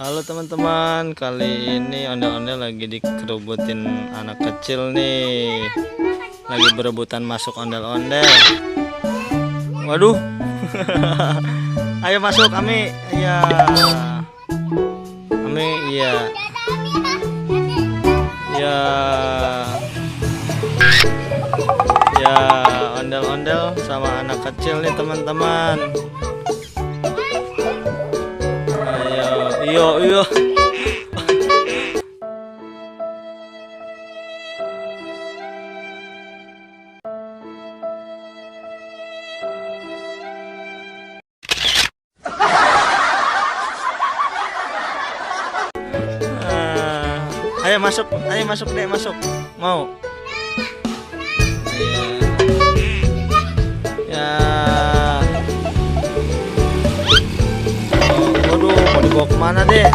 Halo teman-teman, kali ini ondel-ondel lagi dikerubutin anak kecil nih. Lagi berebutan masuk ondel-ondel. Waduh. Ayo masuk Ami. Iya. Ami, iya. Ya. Ya, ondel-ondel sama anak kecil nih teman-teman. Iya. Ayo masuk deh, masuk. Mau? Ya. Waduh, mau dibawa kemana deh?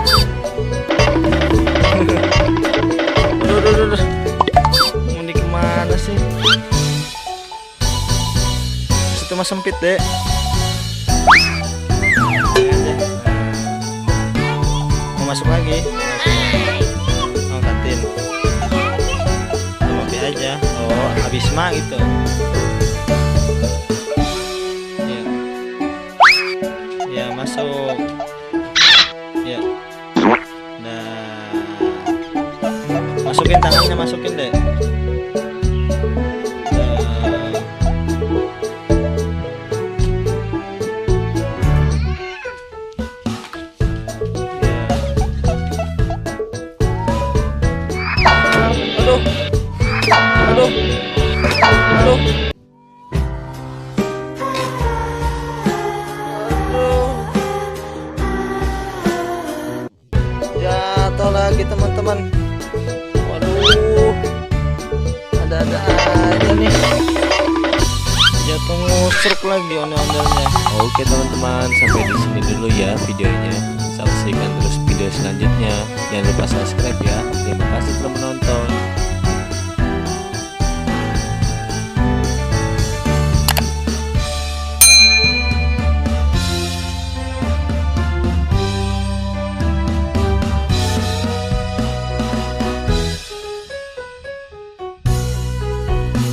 Aduh. Mau di kemana sih? Situ mah sempit deh. Mau masuk lagi? Angkatin. Mampir aja. Oh, habis mah gitu. Ya, masuk. Ya. Nah. Masukin tangannya, masukin deh. Aduh. Jatuh lagi teman-teman. Waduh, ada-ada aja nih. Jatuh ngusruk lagi ondel-ondelnya. Oke teman-teman, sampai di sini dulu ya videonya. Saksikan terus video selanjutnya. Jangan lupa subscribe ya. Terima kasih telah menonton.